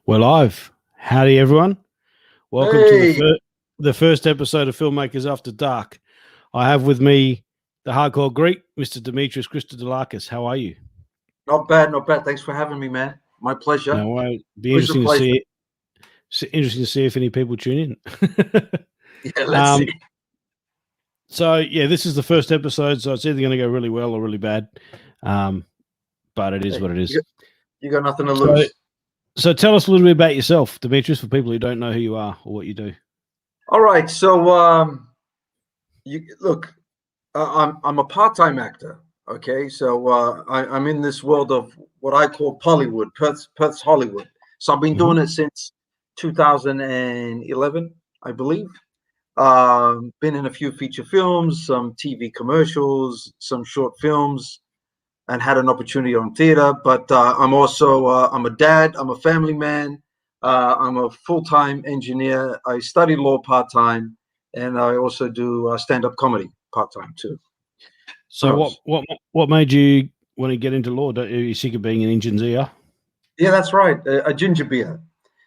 We're live. Howdy, everyone. Welcome to the first episode of Filmmakers After Dark. I have with me the hardcore Greek, Mr. Demetrius Christodoulakis. How are you? Not bad, not bad. Thanks for having me, man. My pleasure. No, it'd be interesting to see if any people tune in. Yeah, let's see. So, yeah, this is the first episode, so it's either going to go really well or really bad. But it is what it is. You got nothing to lose. So tell us a little bit about yourself, Demetrius, for people who don't know who you are or what you do. All right. So, look, I'm a part-time actor. Okay. So I'm in this world of what I call Pollywood, Perth's Hollywood. So I've been doing it since 2011, I believe. Been in a few feature films, some TV commercials, some short films, and had an opportunity on theater. But I'm also I'm a dad, I'm a family man, I'm a full-time engineer. I study law part-time, and I also do stand-up comedy part-time too. So what made you want to get into law? Are you sick of being an engine's ear? Yeah, that's right, a ginger beer.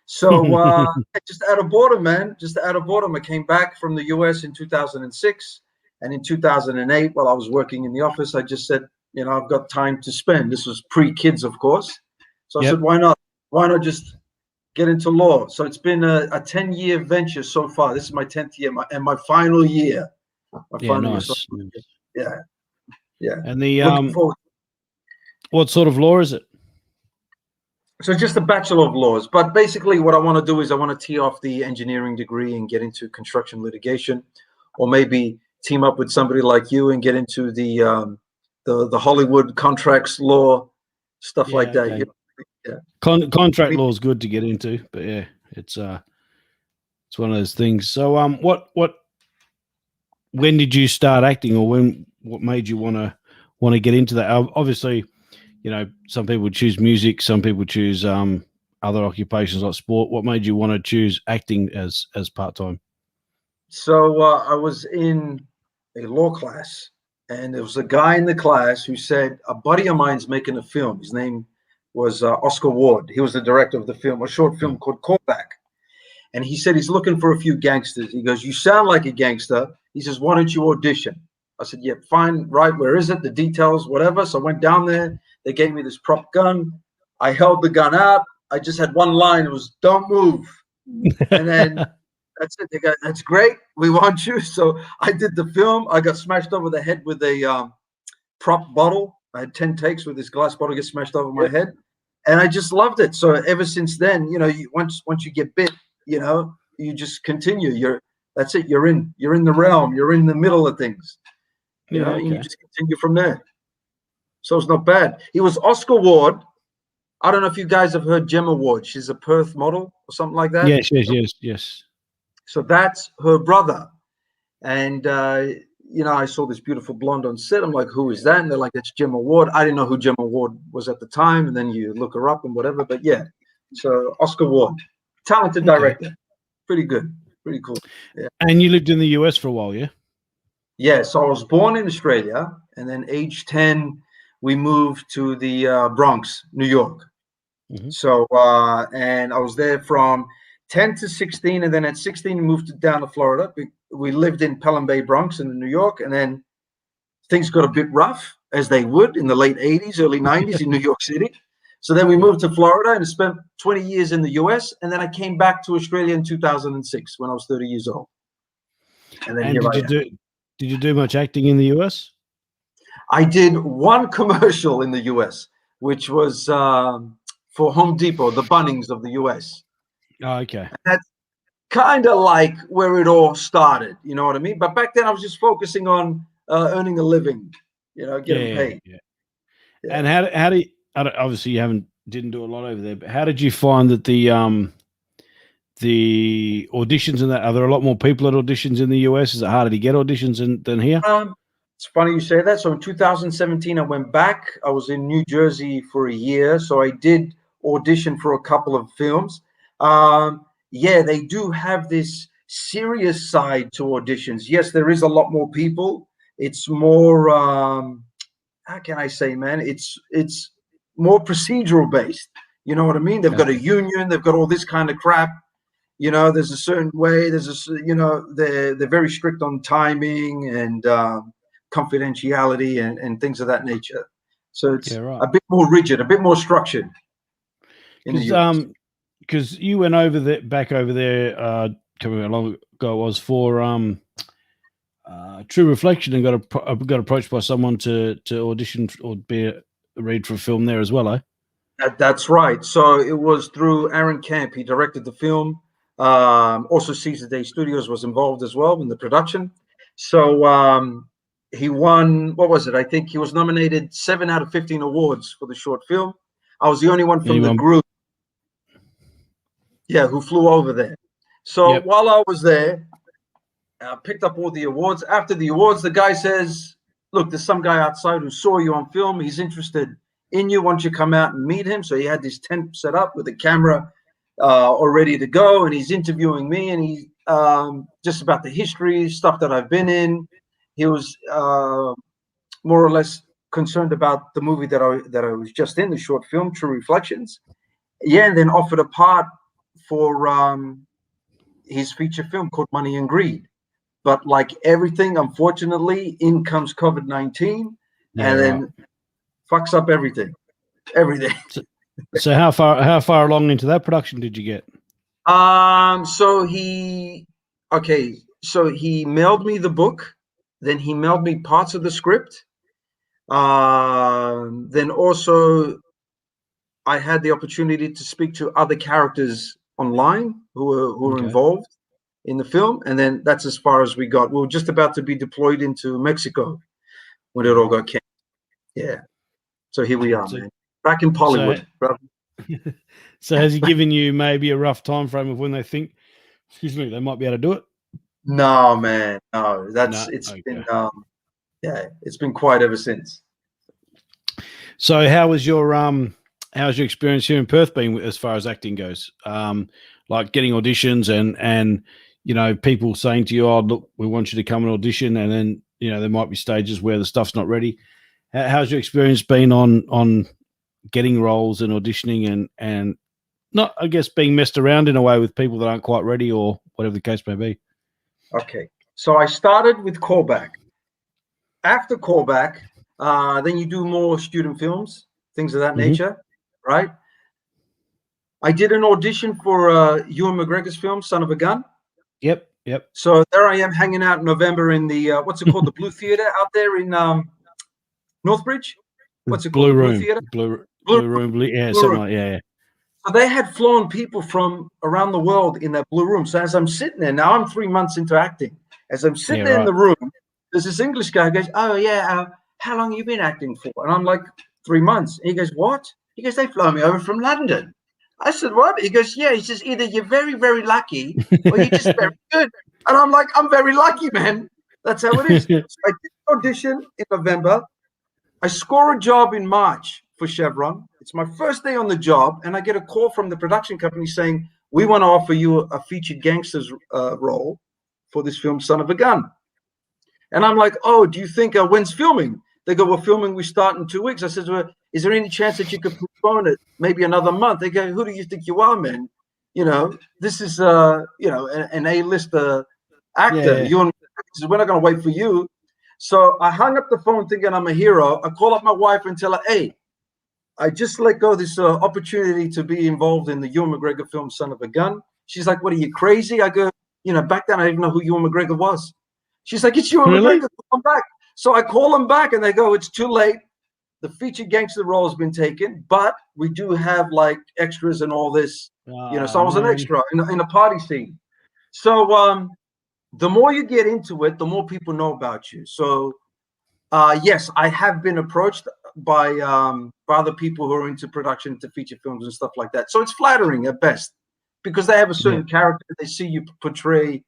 So just out of boredom, man, just out of boredom. I came back from the US in 2006, and in 2008, while I was working in the office, I just said, you know, I've got time to spend. This was pre-kids, of course. So I said, why not? Why not just get into law? So it's been a 10-year venture so far. This is my 10th year, and my final year. Nice. Yeah, yeah. And the what sort of law is it? So just a Bachelor of Laws, but basically what I want to do is I want to tee off the engineering degree and get into construction litigation, or maybe team up with somebody like you and get into the Hollywood contracts law, stuff like that. Okay. Yeah. Contract law is good to get into, but yeah, it's one of those things. So when did you start acting, or what made you want to get into that? Obviously, you know, some people choose music, some people choose other occupations like sport. What made you want to choose acting as part-time? So I was in a law class, and there was a guy in the class who said, a buddy of mine's making a film. His name was Oscar Ward. He was the director of the film, a short film called Callback. And he said he's looking for a few gangsters. He goes, you sound like a gangster. He says, why don't you audition? I said, yeah, fine, right, where is it? The details, whatever. So I went down there. They gave me this prop gun. I held the gun out. I just had one line. It was, don't move. And then that's it. They go, that's great. We want you. So I did the film. I got smashed over the head with a prop bottle. I had 10 takes with this glass bottle get smashed over my head. And I just loved it. So ever since then, you know, once you get bit, you know, you just continue. That's it. You're in the realm. You're in the middle of things. You know, you just continue from there. So it's not bad. He was Oscar Ward. I don't know if you guys have heard Gemma Ward. She's a Perth model or something like that. Yes. So that's her brother. And, you know, I saw this beautiful blonde on set. I'm like, who is that? And they're like, that's Gemma Ward. I didn't know who Gemma Ward was at the time. And then you look her up and whatever. But yeah, so Oscar Ward, talented director. Pretty good. Pretty cool. Yeah. And you lived in the US for a while, yeah? Yeah. So I was born in Australia. And then age 10, we moved to the Bronx, New York. So, and I was there from 10 to 16. And then at 16, we moved down to Florida. We lived in Pelham Bay, Bronx in New York. And then things got a bit rough, as they would in the late 80s, early 90s in New York City. So then we moved to Florida and spent 20 years in the US. And then I came back to Australia in 2006 when I was 30 years old. And then did you do much acting in the US? I did one commercial in the US, which was for Home Depot, the Bunnings of the US. Oh, okay. And that's kind of like where it all started, you know what I mean? But back then I was just focusing on earning a living, you know, getting paid. Yeah. And how do you, obviously you didn't do a lot over there, but how did you find that the auditions and that, are there a lot more people at auditions in the US? Is it harder to get auditions than here? It's funny you say that. So in 2017, I went back. I was in New Jersey for a year. So I did audition for a couple of films. Yeah, they do have this serious side to auditions. Yes, there is a lot more people. It's more, how can I say, man? It's more procedural based. You know what I mean? They've got a union. They've got all this kind of crap. You know, there's a certain way. There's a, you know, they're very strict on timing and confidentiality and things of that nature. So it's a bit more rigid, a bit more structured. Because you went over there, back over there, coming how long ago it was for True Reflection, and got approached by someone to audition or be a read for a film there as well, eh? That's right. So it was through Aaron Camp. He directed the film. Also, Caesar Day Studios was involved as well in the production. So he won, what was it? I think he was nominated 7 out of 15 awards for the short film. I was the only one from the group, who flew over there. So while I was there, I picked up all the awards. After the awards, the guy says, look, there's some guy outside who saw you on film. He's interested in you. Why don't you come out and meet him? So he had this tent set up with a camera all ready to go, and he's interviewing me, and he just about the history, stuff that I've been in. He was more or less concerned about the movie that I was just in, the short film, True Reflections. Yeah, and then offered a part for his feature film called Money and Greed. But like everything, unfortunately, in comes COVID-19, and then fucks up everything. So how far along into that production did you get? So he mailed me the book, then he mailed me parts of the script. Then also I had the opportunity to speak to other characters online who were involved in the film, and then that's as far as we got. We were just about to be deployed into Mexico when it all got canceled. Yeah. So here we are, man. Back in Hollywood, brother. So has he given you maybe a rough time frame of when they think, they might be able to do it? No, man. No. It's been quiet ever since. So how's your experience here in Perth been as far as acting goes? Like getting auditions and you know, people saying to you, oh, look, we want you to come and audition, and then, you know, there might be stages where the stuff's not ready. How's your experience been on getting roles and auditioning and not, I guess, being messed around in a way with people that aren't quite ready or whatever the case may be? Okay. So I started with callback. After callback, then you do more student films, things of that nature, right? I did an audition for Ewan McGregor's film, Son of a Gun. Yep. So there I am hanging out in November in the, what's it called? The Blue Theater out there in Northbridge. What's it Blue called? Room. Blue Theater? Blue Room. Yeah, Blue something Room. like yeah. So they had flown people from around the world in that Blue Room. So as I'm sitting there, now I'm 3 months into acting. As I'm sitting there in the room, there's this English guy who goes, oh, yeah, how long have you been acting for? And I'm like, 3 months. And he goes, what? He goes, they flew me over from London. I said, what? He goes, yeah. He says, either you're very, very lucky or you're just very good. And I'm like, I'm very lucky, man. That's how it is. So I did an audition in November. I score a job in March for Chevron. It's my first day on the job, and I get a call from the production company saying, we want to offer you a featured gangster's role for this film, Son of a Gun. And I'm like, oh, do you think when's filming? They go, we're filming, we start in 2 weeks. I said, well, is there any chance that you could postpone it maybe another month? They go, who do you think you are, man? You know, this is, you know, an A-lister actor. Yeah. We're not going to wait for you. So I hung up the phone thinking I'm a hero. I call up my wife and tell her, hey, I just let go of this opportunity to be involved in the Ewan McGregor film, Son of a Gun. She's like, what, are you crazy? I go, you know, back then I didn't know who Ewan McGregor was. She's like, it's Ewan McGregor, come back. So I call them back and they go, it's too late. The featured gangster role has been taken, but we do have like extras and all this, you know, so I was an extra in a party scene. So the more you get into it, the more people know about you. So yes, I have been approached by other people who are into production, into feature films and stuff like that. So it's flattering at best because they have a certain character. They see you portray,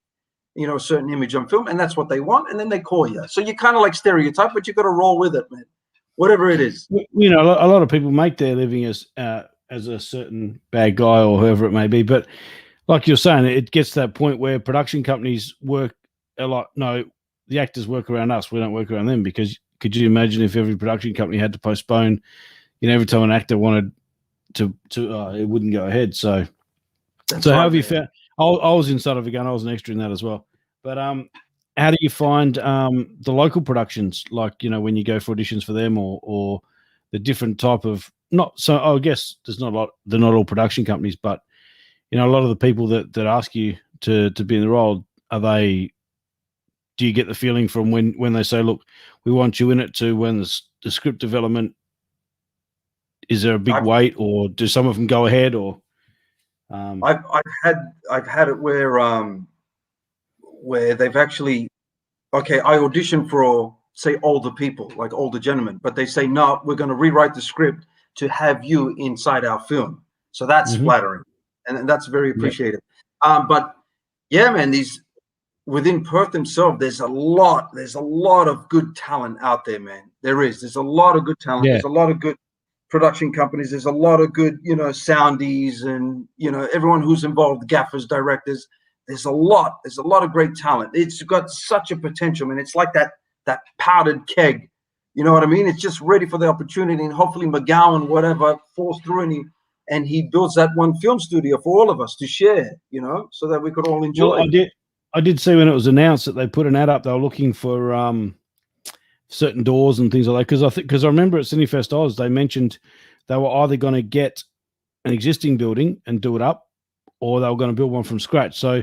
you know, a certain image on film, and that's what they want, and then they call you. So you kind of like stereotype, but you got to roll with it, man. Whatever it is. You know, a lot of people make their living as a certain bad guy or whoever it may be, but like you're saying, it gets to that point where production companies work a lot. No, the actors work around us. We don't work around them, because could you imagine if every production company had to postpone, you know, every time an actor wanted it wouldn't go ahead. So That's how right, have you man. found? I was inside of a gun. I was an extra in that as well. But how do you find the local productions? Like, you know, when you go for auditions for them, or the different type of, not so. I guess there's not a lot. They're not all production companies, but you know, a lot of the people that ask you to be in the role, are they? Do you get the feeling from when they say, "Look, we want you in it," to when the script development? Is there a big wait, or do some of them go ahead? Or I've had it where they've actually, okay, I audition for, say, older people, like older gentlemen, but they say, no, we're going to rewrite the script to have you inside our film. So that's flattering, and that's very appreciated. But yeah, man, within Perth themselves, there's a lot of good talent out there, man. There's a lot of good talent. Yeah. There's a lot of good production companies. There's a lot of good, you know, soundies, and, you know, everyone who's involved, gaffers, directors. There's a lot of great talent. It's got such a potential, man. It's like that powdered keg. You know what I mean? It's just ready for the opportunity, and hopefully McGowan, whatever, falls through, and he builds that one film studio for all of us to share, you know, so that we could all enjoy. Well, I did see when it was announced that they put an ad up. They were looking for certain doors and things like that. Because I remember at Cinefest Oz, they mentioned they were either going to get an existing building and do it up, or they were going to build one from scratch. So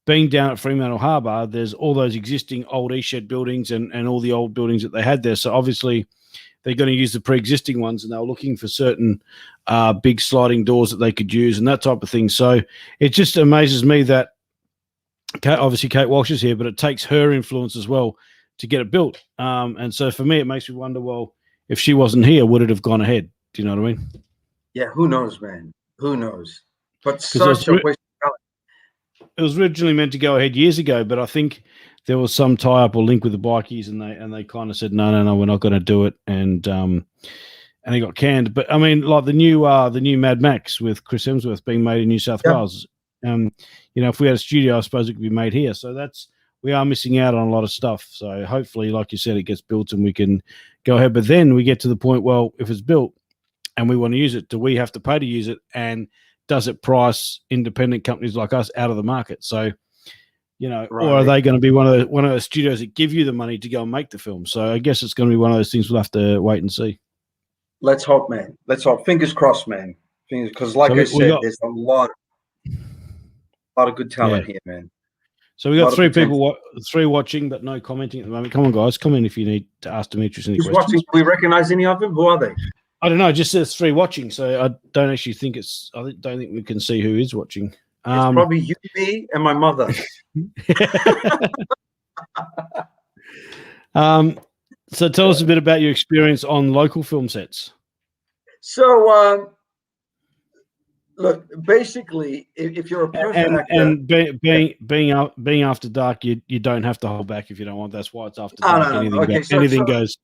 being down at Fremantle Harbour, there's all those existing old E-shed buildings and all the old buildings that they had there. So obviously they're going to use the pre-existing ones, and they were looking for certain big sliding doors that they could use and that type of thing. So it just amazes me that obviously Kate Walsh is here, but it takes her influence as well to get it built. And so for me, it makes me wonder, well, if she wasn't here, would it have gone ahead? Do you know what I mean? Yeah, who knows, man? Who knows? But such a waste of talent. It was originally meant to go ahead years ago, but I think there was some tie-up or link with the bikies, and they kind of said, no, we're not going to do it, and it got canned. But I mean, like the new Mad Max with Chris Hemsworth being made in New South Wales. You know, if we had a studio, I suppose it could be made here. So we are missing out on a lot of stuff. So hopefully, like you said, it gets built and we can go ahead. But then we get to the point, well, if it's built and we want to use it, do we have to pay to use it? And does it price independent companies like us out of the market? So, you know, or are they going to be one of the studios that give you the money to go and make the film? So I guess it's going to be one of those things we'll have to wait and see. Let's hope, man. Let's hope. Fingers crossed, man. Because like I said, there's a lot of good talent here, man. So we got three watching, but no commenting at the moment. Come on, guys, comment if you need to ask Demetrius any questions. Watching? Do we recognize any of them? Who are they? I don't know. It just says 3 watching, so I don't actually think I don't think we can see who is watching. It's probably you, me, and my mother. So tell us a bit about your experience on local film sets. So, look, basically, if you're a perfect actor, and being after dark, you don't have to hold back if you don't want. That's why it's after dark. Anything goes.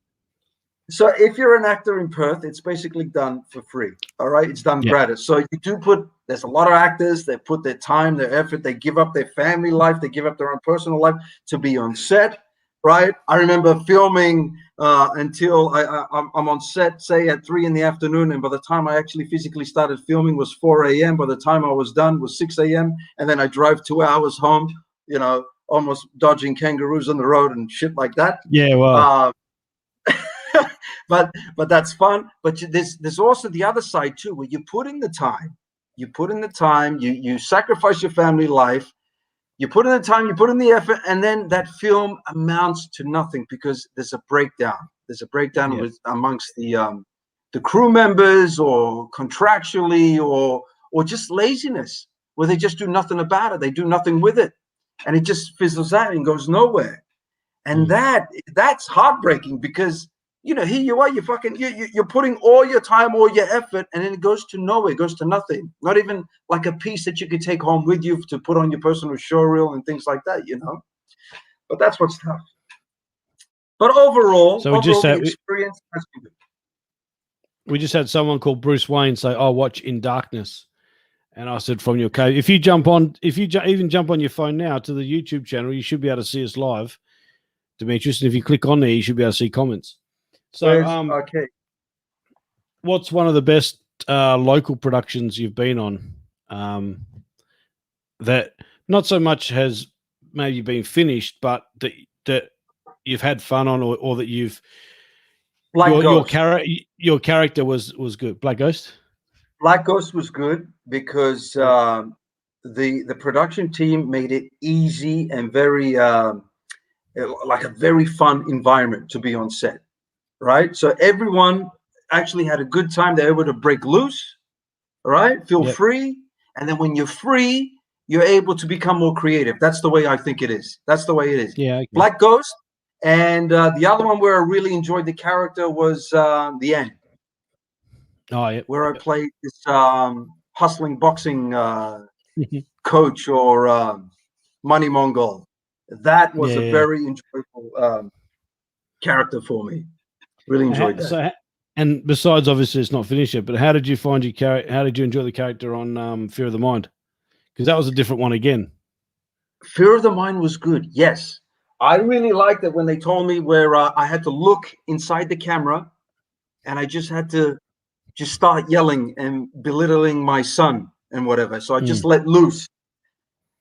So if you're an actor in Perth, it's basically done for free. All right, it's done gratis. So you do there's a lot of actors that put their time, their effort, they give up their family life, they give up their own personal life to be on set. Right. I remember filming until I'm on set, say at 3 p.m, and by the time I actually physically started filming was 4 a.m. By the time I was done was 6 a.m. And then I drove 2 hours home, you know, almost dodging kangaroos on the road and shit like that. Yeah, well. But that's fun. But there's also the other side too, where you put in the time, you sacrifice your family life, you put in the time, you put in the effort, and then that film amounts to nothing because there's a breakdown. There's a breakdown amongst the crew members, or contractually, or just laziness, where they just do nothing about it. They do nothing with it, and it just fizzles out and goes nowhere. And that's heartbreaking because, you know, here you are, you're putting all your time, all your effort, and then it goes to nowhere, it goes to nothing. Not even like a piece that you could take home with you to put on your personal showreel and things like that, you know. But that's what's tough. But overall, the experience has been good. We just had someone called Bruce Wayne say, "Oh, watch In Darkness," and I said, "From your cave." If you even jump on your phone now to the YouTube channel, you should be able to see us live, Demetrius. And if you click on there, you should be able to see comments. So, okay. What's one of the best local productions you've been on that not so much has maybe been finished, but that you've had fun on, or that you've your character was good? Black Ghost. Black Ghost was good because the production team made it easy and very like a very fun environment to be on set, right? So everyone actually had a good time. They're able to break loose, right? Feel free, and then when you're free, you're able to become more creative. That's the way I think it is. That's the way it is. Yeah. Okay. Black Ghost, and the other one where I really enjoyed the character was The End. Oh, yeah. Where I played this hustling boxing coach or money Mongol. That was a very enjoyable character for me. Really enjoyed that. So, and besides, obviously, it's not finished yet, but how did you find your character? How did you enjoy the character on Fear of the Mind? Because that was a different one again. Fear of the Mind was good. Yes, I really liked it when they told me where I had to look inside the camera, and I just had to start yelling and belittling my son and whatever. So I just let loose.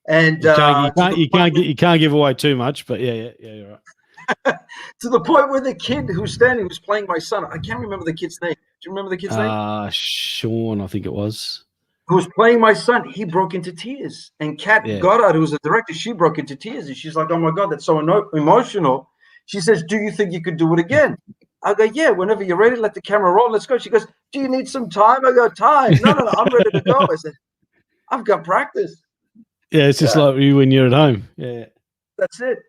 And you can't give away too much, but yeah, you're right. To the point where the kid who's playing my son, I can't remember the kid's name. Do you remember the kid's name? Sean, I think it was. Who was playing my son? He broke into tears. And Kat Goddard, who was the director, she broke into tears. And she's like, "Oh my God, that's so emotional." She says, "Do you think you could do it again?" I go, "Yeah, whenever you're ready, let the camera roll. Let's go." She goes, "Do you need some time?" I go, "Time? No, I'm ready to go." I said, "I've got practice." Yeah, it's just like you when you're at home. Yeah. That's it.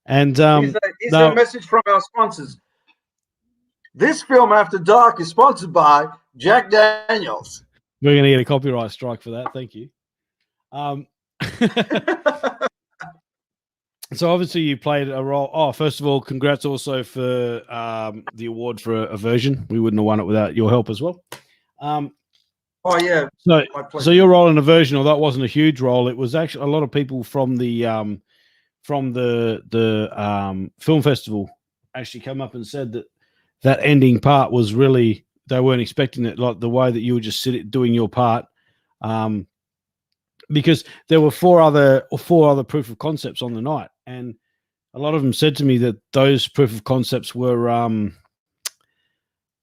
And here's a message from our sponsors. This film After Dark is sponsored by Jack Daniels. We're going to get a copyright strike for that. Thank you. So obviously you played a role. Oh, first of all, congrats also for the award for a version. We wouldn't have won it without your help as well. Oh yeah. So your role in a version, although that wasn't a huge role, it was actually a lot of people from the film festival actually come up and said that ending part was really, they weren't expecting it, like the way that you were just doing your part, because there were four other proof of concepts on the night, and a lot of them said to me that those proof of concepts were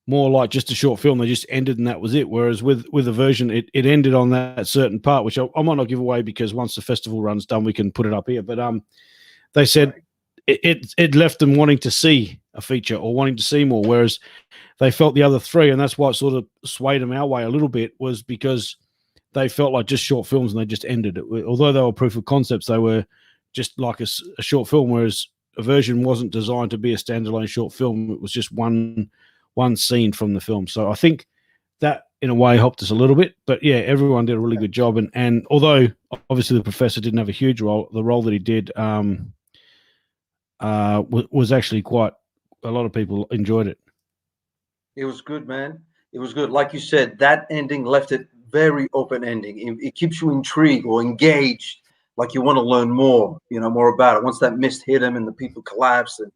more like just a short film. They just ended and that was it. Whereas with a version, it ended on that certain part, which I might not give away because once the festival run's done, we can put it up here. But they said it left them wanting to see a feature or wanting to see more, whereas they felt the other three, and that's why it sort of swayed them our way a little bit, was because they felt like just short films and they just ended it. Although they were proof of concepts, they were just like a short film, whereas a version wasn't designed to be a standalone short film. It was just one scene from the film. So I think that in a way helped us a little bit. But yeah, everyone did a really good job. And although obviously the professor didn't have a huge role, the role that he did was actually quite, a lot of people enjoyed it. It was good, man. It was good. Like you said, that ending left it very open ending. It keeps you intrigued or engaged, like you want to learn more, more about it. Once that mist hit him and the people collapsed and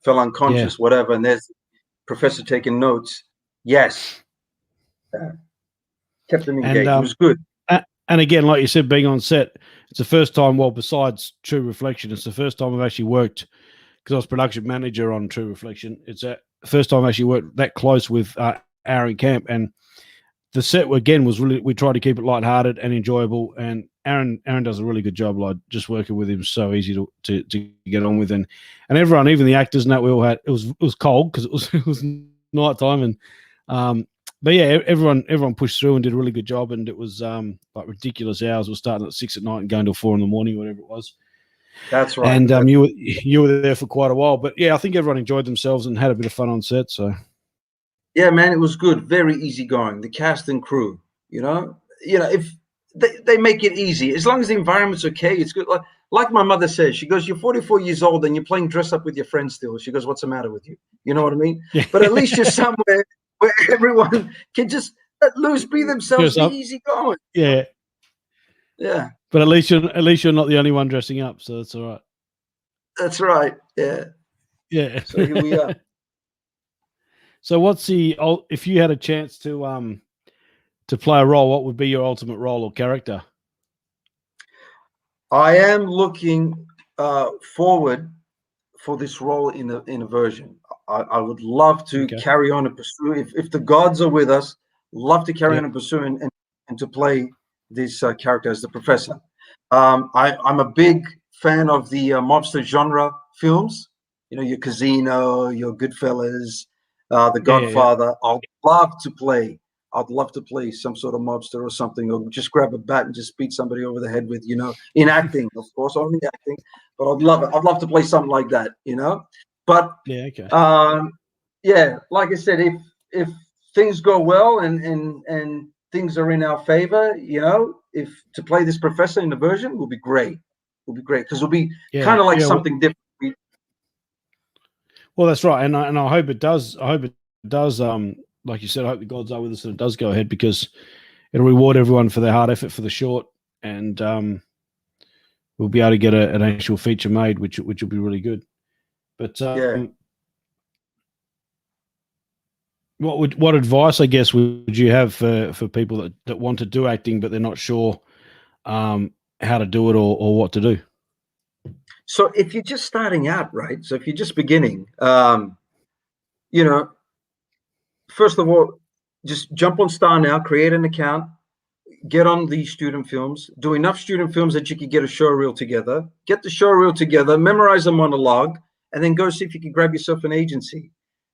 fell unconscious, whatever, and there's the professor taking notes. Yes. Kept them engaged. It was good. And again, like you said, being on set, it's the first time, well, besides True Reflection, it's the first time I've actually worked, because I was production manager on True Reflection. It's the first time I actually worked that close with Aaron Camp. And the set, again, was really, we tried to keep it lighthearted and enjoyable. And Aaron does a really good job. Like, just working with him is so easy to get on with. And everyone, even the actors and that, we all had, it was cold because it was nighttime. And, but yeah, everyone pushed through and did a really good job. And it was like ridiculous hours. We're starting at 6 at night and going till 4 in the morning, whatever it was. That's right. And you were there for quite a while. But yeah, I think everyone enjoyed themselves and had a bit of fun on set. So yeah, man, it was good. Very easygoing. The cast and crew, if they make it easy, as long as the environment's okay, it's good. Like my mother says, she goes, "You're 44 years old and you're playing dress up with your friends still." She goes, "What's the matter with you?" You know what I mean? Yeah. But at least you're somewhere where everyone can just let loose, be themselves, be easygoing. Yeah. Yeah. But at least you're not the only one dressing up, so that's all right. That's right. Yeah. Yeah. So here we are. So if you had a chance to to play a role, what would be your ultimate role or character? I am looking forward for this role in a version. I would love to carry on and pursue. If the gods are with us, love to carry on and pursue and to play this character as the professor. I'm a big fan of the mobster genre films. You know, your Casino, your Goodfellas, the Godfather. I'd love to play some sort of mobster or something, or just grab a bat and just beat somebody over the head with, you know, in acting, of course, only acting. But I'd love it. I'd love to play something like that, you know. But yeah, like I said, if things go well and things are in our favor, you know, if to play this professor in the version will be great. Will be great because it'll be kind of like something different. Well, that's right, and I hope it does. I hope it does. Like you said, I hope the gods are with us and it does go ahead, because it'll reward everyone for their hard effort for the short, and we'll be able to get an actual feature made, which will be really good. But what advice, I guess, would you have for people that want to do acting but they're not sure how to do it or what to do? So if you're just starting out, right? So if you're just beginning, you know, first of all, just jump on Star now, create an account, get on these student films, do enough student films that you can get a show reel together, get the show reel together, memorize a monologue, and then go see if you can grab yourself an agency.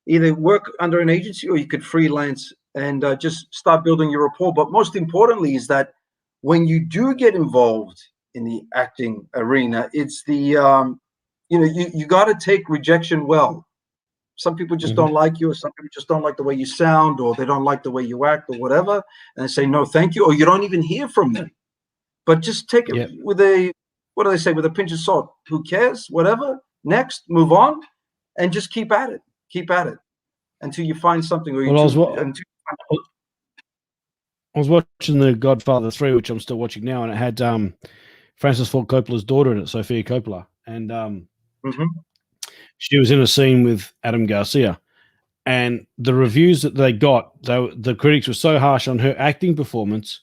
Either work under an agency or you could freelance and just start building your rapport. But most importantly is that when you do get involved in the acting arena, it's the, you know, you got to take rejection well. Some people just don't like you, or some people just don't like the way you sound, or they don't like the way you act, or whatever, and they say no, thank you, or you don't even hear from them. But just take it with a, what do they say, with a pinch of salt. Who cares? Whatever. Next, move on, and just keep at it. Keep at it until you find something. Or I was watching The Godfather 3, which I'm still watching now, and it had Francis Ford Coppola's daughter in it, Sofia Coppola, and she was in a scene with Adam Garcia, and the reviews that they got, the critics were so harsh on her acting performance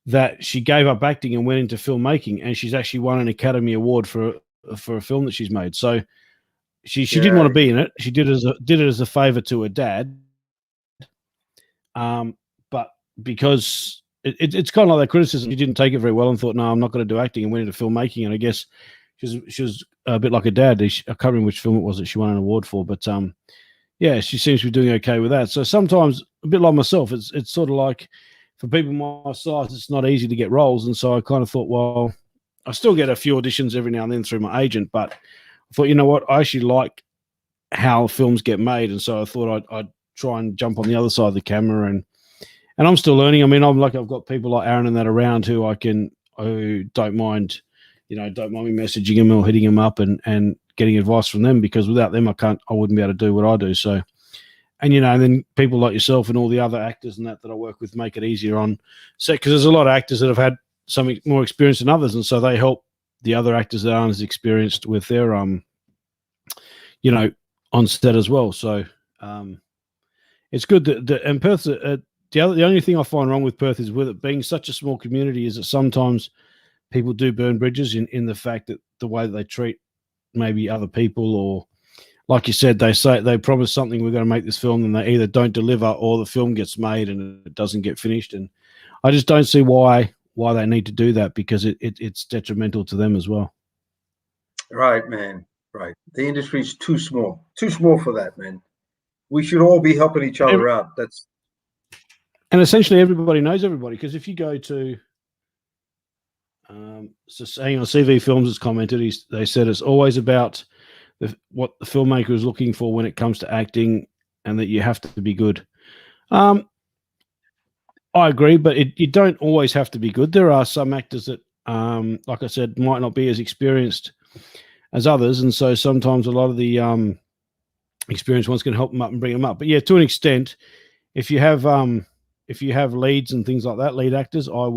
that she gave up acting and went into filmmaking, and she's actually won an Academy Award for a film that she's made. So she didn't want to be in it. She did it as a favor to her dad, but because it's kind of like that criticism, she didn't take it very well and thought, no, I'm not going to do acting, and went into filmmaking. And I guess she was a bit like her dad. I can't remember which film it was that she won an award for, but yeah, she seems to be doing okay with that. So sometimes, a bit like myself, it's sort of like, for people my size, it's not easy to get roles. And so I kind of thought, well, I still get a few auditions every now and then through my agent, but I thought, you know what, I actually like how films get made. And so I thought I'd try and jump on the other side of the camera, and I'm still learning. I mean, I've got people like Aaron and that around who don't mind me messaging them or hitting them up and getting advice from them, because without them, I wouldn't be able to do what I do. So, and, you know, and then people like yourself and all the other actors and that I work with make it easier on set, because there's a lot of actors that have had some more experience than others. And so they help the other actors that aren't as experienced with their, you know, on set as well. So it's good and Perth's, the only thing I find wrong with Perth is, with it being such a small community, is that sometimes people do burn bridges in the fact that the way that they treat maybe other people, or like you said, they promise something, we're going to make this film, and they either don't deliver or the film gets made and it doesn't get finished. And I just don't see why they need to do that, because it's detrimental to them as well. Right, man. Right. The industry is too small for that, man. We should all be helping each other out. And essentially everybody knows everybody, because if you go to so saying on CV Films has commented, they said it's always about what the filmmaker is looking for when it comes to acting, and that you have to be good. I agree, but you don't always have to be good. There are some actors that, like I said, might not be as experienced as others, and so sometimes a lot of the experienced ones can help them up and bring them up. But yeah, to an extent, if you have leads and things like that, lead actors, I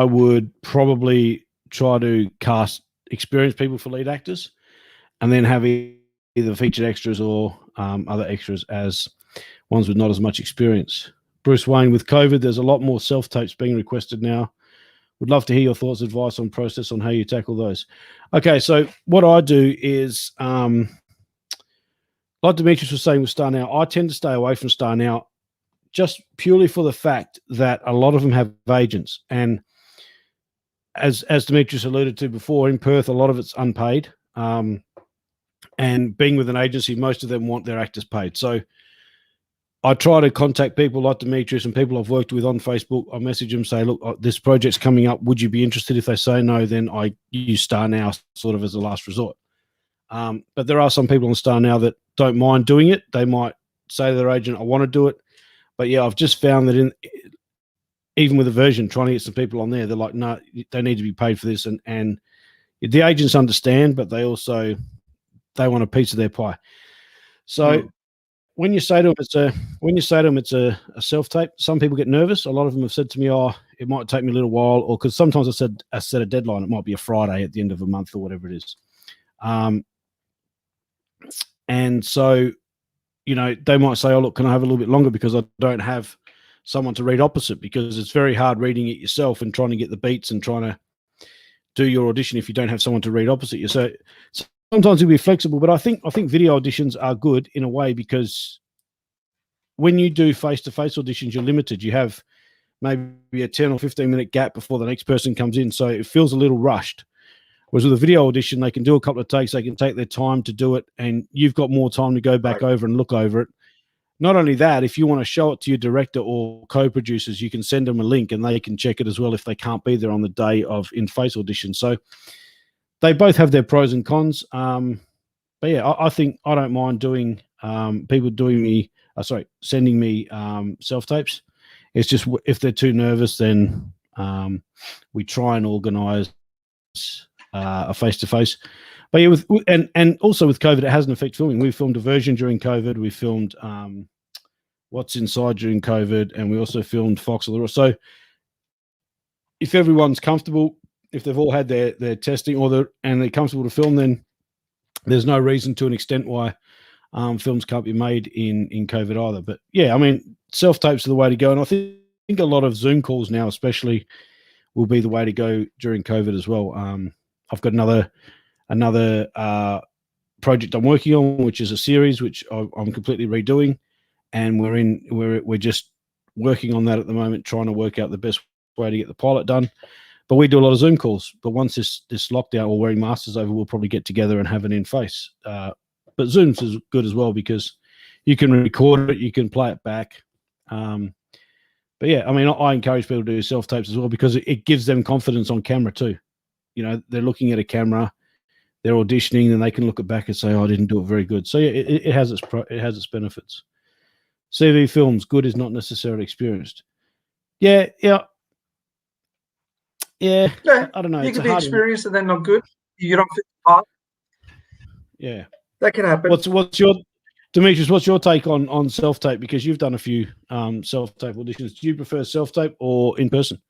would probably try to cast experienced people for lead actors, and then have either featured extras or other extras as ones with not as much experience. Bruce Wayne, with COVID, there's a lot more self-tapes being requested now. Would love to hear your thoughts, advice on process on how you tackle those. Okay, so what I do is, like Demetrius was saying with Star Now, I tend to stay away from Star Now just purely for the fact that a lot of them have agents. And as Demetrius alluded to before, in Perth, a lot of it's unpaid. And being with an agency, most of them want their actors paid. So I try to contact people like Demetrius and people I've worked with on Facebook. I message them, say, look, this project's coming up. Would you be interested? If they say no, then I use Star Now sort of as a last resort. But there are some people on Star Now that don't mind doing it. They might say to their agent, I want to do it. But yeah, I've just found that even with a version, trying to get some people on there, they're like, no, they need to be paid for this. And the agents understand, but they also, they want a piece of their pie. So when you say to them it's a self-tape, some people get nervous. A lot of them have said to me, oh, it might take me a little while, or because sometimes I set a deadline. It might be a Friday at the end of a month or whatever it is. And so, you know, they might say, oh, look, can I have a little bit longer because I don't have someone to read opposite, because it's very hard reading it yourself and trying to get the beats and trying to do your audition if you don't have someone to read opposite you. So sometimes you'll be flexible, but I think video auditions are good in a way, because when you do face-to-face auditions, you're limited. You have maybe a 10 or 15-minute gap before the next person comes in, so it feels a little rushed. Whereas with a video audition, they can do a couple of takes, they can take their time to do it, and you've got more time to go back over and look over it. Not only that, if you want to show it to your director or co-producers, you can send them a link and they can check it as well if they can't be there on the day of in-face audition. So they both have their pros and cons. But yeah, I think I don't mind doing people sending me self-tapes. It's just if they're too nervous, then we try and organize a face-to-face. But yeah, and also with COVID, it hasn't affected filming. We filmed a version during COVID. We filmed What's Inside during COVID, and we also filmed Fox of the Rock. So if everyone's comfortable, if they've all had their testing and they're comfortable to film, then there's no reason to an extent why films can't be made in COVID either. But yeah, I mean, self-tapes are the way to go. And I think a lot of Zoom calls now especially will be the way to go during COVID as well. I've got another project I'm working on, which is a series which I'm completely redoing, and we're just working on that at the moment, trying to work out the best way to get the pilot done. But we do a lot of Zoom calls. But once this lockdown or wearing masks over, we'll probably get together and have an in-face. But Zoom's is good as well, because you can record it, you can play it back. But yeah, I mean, I encourage people to do self-tapes as well, because it gives them confidence on camera too. You know, they're looking at a camera, they're auditioning, and they can look it back and say, oh, I didn't do it very good. So yeah, it has its benefits. CV films, good is not necessarily experienced. Yeah. I don't know. You can be experienced and then not good. You don't fit the part. Yeah, that can happen. What's your Demetrius? What's your take on self-tape? Because you've done a few self-tape auditions. Do you prefer self-tape or in person?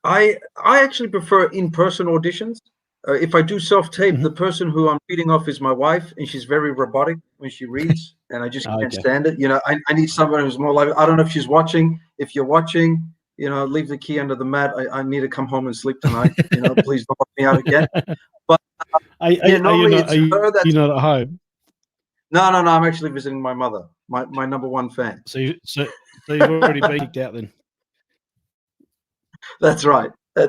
I actually prefer in-person auditions. If I do self-tape, the person who I'm reading off is my wife, and she's very robotic when she reads, and I just can't stand it. You know, I need someone who's more like, I don't know if she's watching. If you're watching, you know, leave the key under the mat. I need to come home and sleep tonight. You know, please don't lock me out again. But you're not at home? No. I'm actually visiting my mother, my #1 fan. So you've already been kicked out then. That's right. Yeah,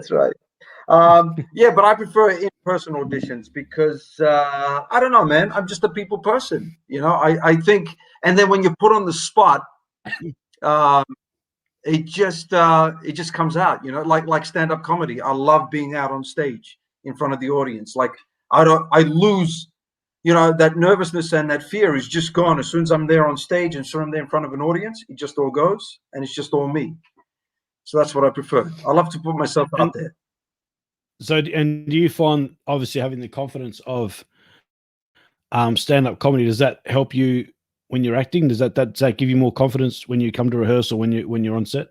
but I prefer in-person auditions because I don't know, man. I'm just a people person, you know. I think, and then when you're put on the spot, it just comes out, you know, like stand-up comedy. I love being out on stage in front of the audience. Like I lose, you know, that nervousness and that fear is just gone as soon as I'm there on stage and soon I'm there in front of an audience. It just all goes, and it's just all me. So that's what I prefer. I love to put myself out there. So, and do you find, obviously, having the confidence of stand-up comedy, does that help you when you're acting? Does that give you more confidence when you come to rehearse or when you're on set?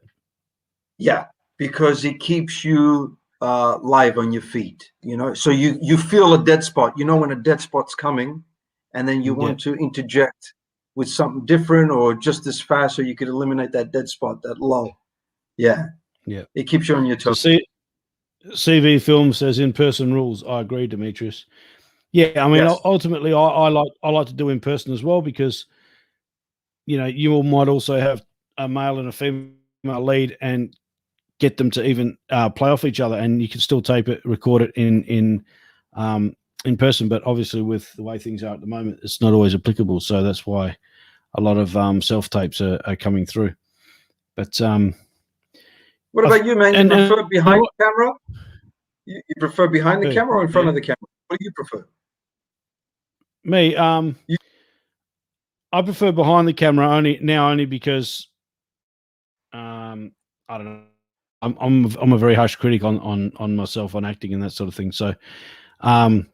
Yeah, because it keeps you live on your feet. You know, so you feel a dead spot. You know when a dead spot's coming, and then you want to interject with something different or just as fast, so you could eliminate that dead spot, that lull. Yeah, Yeah. it keeps you on your So toes. CV Film says in-person rules. I agree, Demetrius. Yeah, I mean, Yes. ultimately, I like to do in person as well, because you might also have a male and a female lead and get them to even play off each other, and you can still tape it, record it in person. But obviously, with the way things are at the moment, it's not always applicable. So that's why a lot of self-tapes are coming through. But what about you, man? You prefer behind the camera? You prefer behind the camera or in front of the camera? What do you prefer? Me, I prefer behind the camera only because I don't know. I'm a very harsh critic on myself on acting and that sort of thing. So I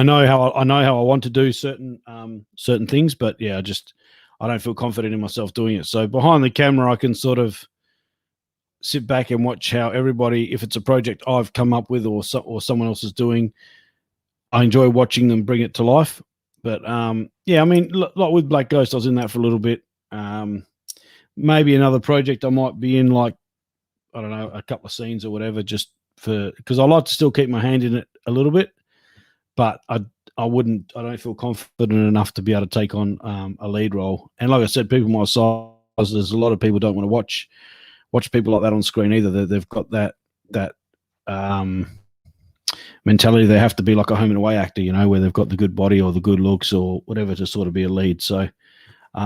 know how I want to do certain things, but yeah, I don't feel confident in myself doing it. So behind the camera, I can sort of sit back and watch how everybody, if it's a project I've come up with or someone else is doing, I enjoy watching them bring it to life. But yeah, I mean, like with Black Ghost, I was in that for a little bit. Maybe another project I might be in, like, I don't know, a couple of scenes or whatever, just because I like to still keep my hand in it a little bit, but I don't feel confident enough to be able to take on a lead role. And like I said, people my size, there's a lot of people don't want to watch people like that on screen either. They've got that mentality. They have to be like a home and away actor, where they've got the good body or the good looks or whatever to sort of be a lead. So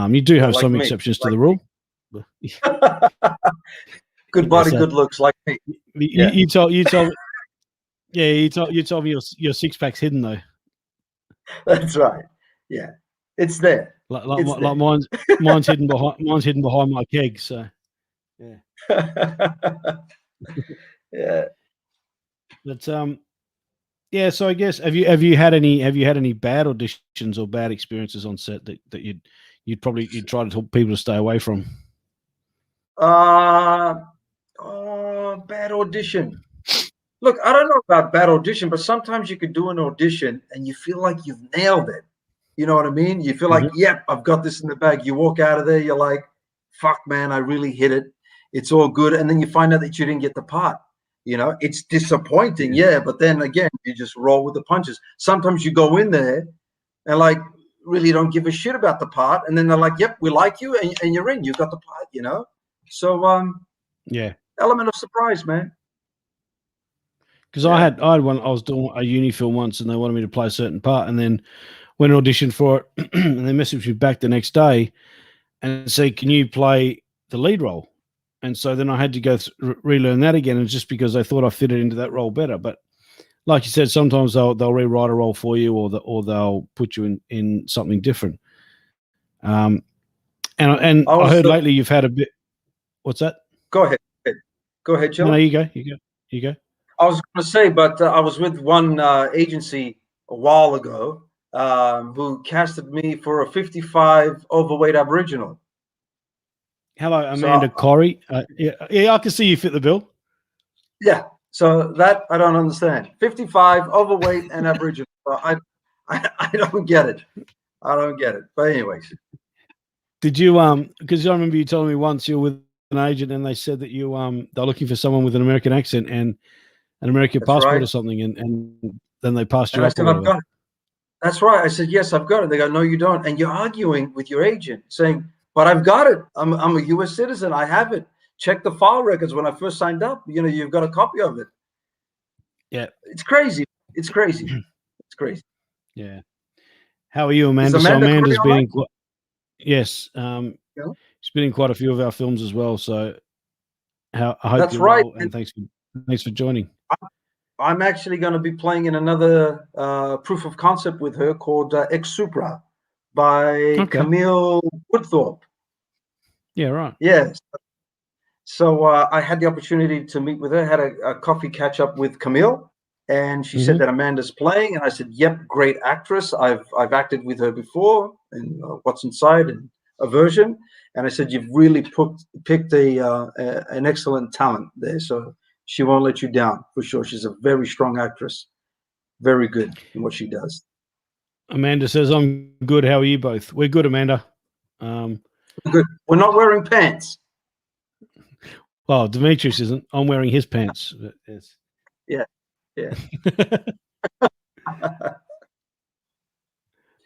you do have some exceptions to the rule. Good body, good looks, like me. You told me your six pack's hidden though. That's right. Yeah, it's there. Like mine's hidden behind my keg. So yeah. Yeah. But yeah. So I guess have you had any bad auditions or bad experiences on set that you'd try to tell people to stay away from? Bad audition. Look, I don't know about bad audition, but sometimes you could do an audition and you feel like you've nailed it. You know what I mean? You feel like, yep, I've got this in the bag. You walk out of there, you're like, fuck, man, I really hit it. It's all good. And then you find out that you didn't get the part. It's disappointing, yeah. But then again, you just roll with the punches. Sometimes you go in there and like really don't give a shit about the part. And then they're like, yep, we like you. And you're in. You got the part, So, yeah. Element of surprise, man. Because I had one. I was doing a uni film once, and they wanted me to play a certain part, and then went and auditioned for it, and they messaged me back the next day and said, "Can you play the lead role?" And so then I had to go relearn that again, and just because they thought I fitted into that role better. But like you said, sometimes they'll rewrite a role for you, or they'll put you in something different. And I heard lately you've had a bit. What's that? Go ahead. Go ahead, Joe. No, you go. I was going to say, but I was with one agency a while ago who casted me for a 55 overweight Aboriginal. Hello, Amanda Corey. Yeah, I can see you fit the bill. Yeah, so that I don't understand. 55 overweight and Aboriginal. I don't get it. I don't get it. But anyways, did you because I remember you telling me once you were with an agent and they said that you they're looking for someone with an American accent and an American passport or something, and then they passed you up. I said, I've got it. That's right. I said, yes, I've got it. They go, no, you don't. And you're arguing with your agent saying, but I've got it. I'm a U.S. citizen. I have it. Check the file records when I first signed up. You've got a copy of it. Yeah. It's crazy. It's crazy. It's crazy. Yeah. How are you, Amanda? So Amanda's been in yes. She's been in quite a few of our films as well. So I hope you're well, and thanks for joining. I'm actually going to be playing in another proof of concept with her called Ex Supra by Camille Woodthorpe. Yeah, right. Yes. So I had the opportunity to meet with her, had a coffee catch up with Camille, and she said that Amanda's playing, and I said, "Yep, great actress. I've acted with her before in What's Inside and Aversion," and I said, "You've really picked an excellent talent there. So she won't let you down for sure. She's a very strong actress, very good in what she does." Amanda says, I'm good. How are you both? We're good, Amanda. Good. We're not wearing pants. Well, Demetrius isn't. I'm wearing his pants. Yes. Yeah. Yeah.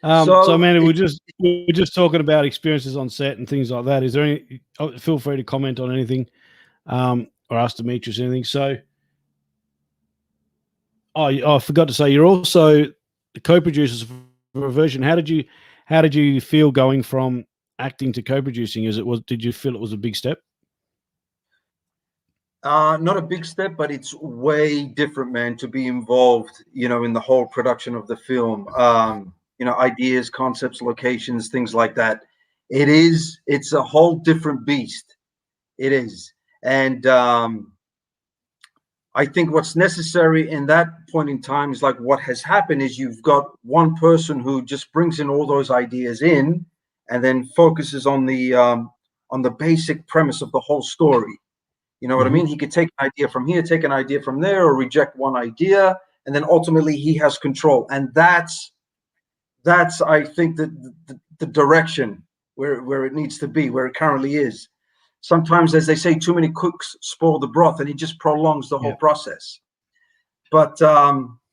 So Amanda, we're just talking about experiences on set and things like that. Is there any? Feel free to comment on anything, or ask Demetrius anything. So, I forgot to say, you're also the co-producers for a version. How did you feel going from acting to co-producing? Did you feel it was a big step? Not a big step, but it's way different, man, to be involved, in the whole production of the film. Ideas, concepts, locations, things like that. It's a whole different beast. It is. And I think what's necessary in that point in time is like what has happened is you've got one person who just brings in all those ideas in and then focuses on the basic premise of the whole story. You know what I mean? He could take an idea from here, take an idea from there, or reject one idea, and then ultimately he has control. And that's I think the direction where it needs to be, where it currently is. Sometimes, as they say, too many cooks spoil the broth, and it just prolongs the whole process. But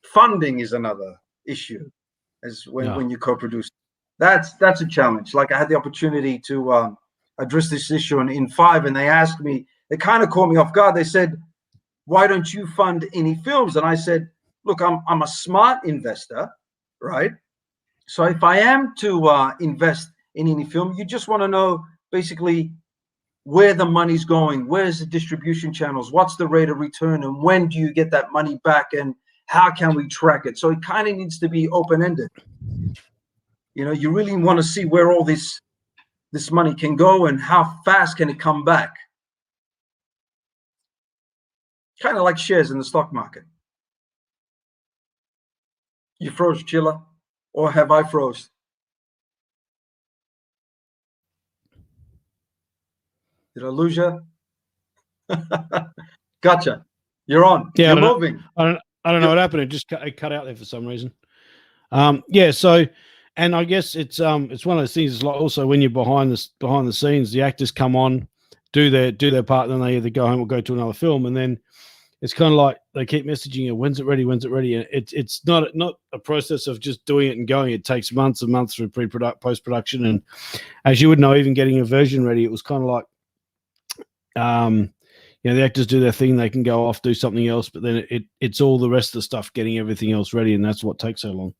funding is another issue, as when you co-produce. That's a challenge. Like I had the opportunity to address this issue in 5, and they asked me. They kind of caught me off guard. They said, "Why don't you fund any films?" And I said, "Look, I'm a smart investor, right? So if I am to invest in any film, you just want to know basically where the money's going, where's the distribution channels, what's the rate of return, and when do you get that money back, and how can we track it?" So it kind of needs to be open-ended. You really want to see where all this money can go and how fast can it come back. Kind of like shares in the stock market. You froze, Chilla, or have I froze? Did I lose you? Gotcha. You're on. Yeah, you're moving. I don't know what happened. It just cut out there for some reason. So, and I guess it's one of those things. It's like also when you're behind the scenes, the actors come on, do their part, and then they either go home or go to another film, and then it's kind of like they keep messaging you, when's it ready? And it's not a process of just doing it and going. It takes months and months through post-production. And as you would know, even getting a version ready, it was kind of like, the actors do their thing, they can go off, do something else, but then it's all the rest of the stuff, getting everything else ready. And that's what takes so long.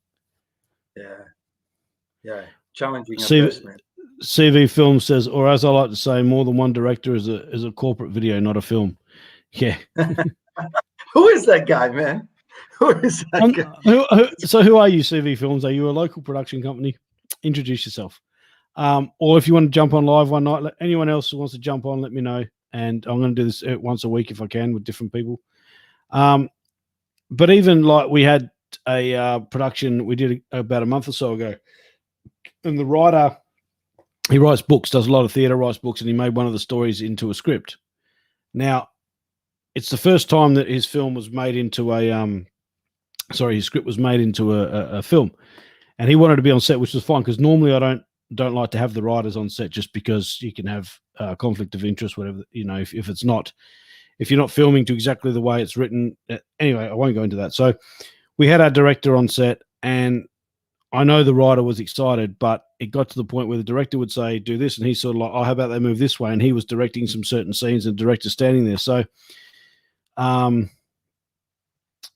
Yeah. Challenging. CV Film says, or as I like to say, more than one director is a corporate video, not a film. Yeah. Who is that guy, man? Who is that guy? So who are you, CV Films? Are you a local production company? Introduce yourself. Or if you want to jump on live one night, anyone else who wants to jump on, let me know. And I'm going to do this once a week if I can with different people. But even like we had a production we did about a month or so ago, and the writer, he writes books, does a lot of theatre, writes books, and he made one of the stories into a script. Now, it's the first time that his film was made into his script was made into a film, and he wanted to be on set, which was fine because normally I don't like to have the writers on set just because you can have conflict of interest, whatever, if you're not filming to exactly the way it's written. Anyway, I won't go into that. So we had our director on set, and I know the writer was excited, but it got to the point where the director would say, do this, and he's sort of like, oh, how about they move this way? And he was directing some certain scenes, and the director standing there. So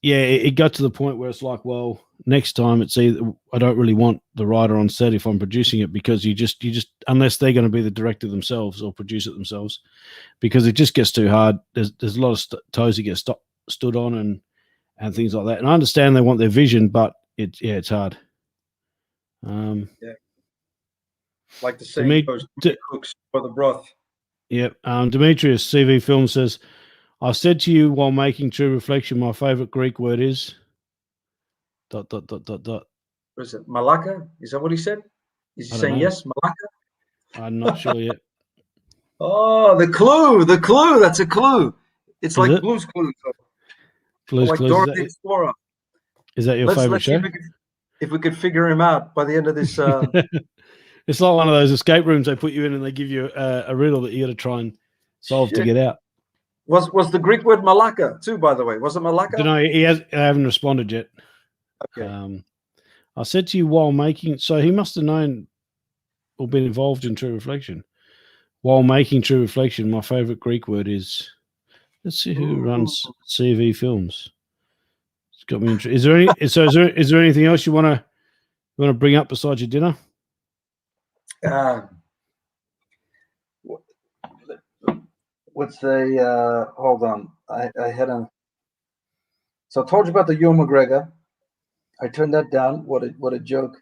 it got to the point where it's like, well, next time it's either I don't really want the writer on set if I'm producing it, because you just unless they're going to be the director themselves or produce it themselves, because it just gets too hard. There's a lot of toes that get stood on and things like that. And I understand they want their vision, but it's hard. Like the saying goes, cooks for the broth. Yep. Demetrius, CV Film says, I said to you while making True Reflection, my favorite Greek word is ... What is it? Malaka? Is that what he said? Is he saying yes, Malaka? I'm not sure yet. Oh, the clue. That's a clue. It's like Blue's Clues. Blue's like Clues. Dora the Explorer. Is that your favorite show? if we could figure him out by the end of this. It's like one of those escape rooms they put you in and they give you a riddle that you got to try and solve to get out. Was the Greek word malaka too, by the way? Was it malaka? No, I haven't responded yet. Okay. I said to you while making, so he must have known or been involved in True Reflection. While making True Reflection, my favorite Greek word is, let's see who runs CV Films. It's got me interested. Is there anything else you want to bring up besides your dinner? What's the hold on? I had a. So I told you about the Ewan McGregor. I turned that down. What a joke.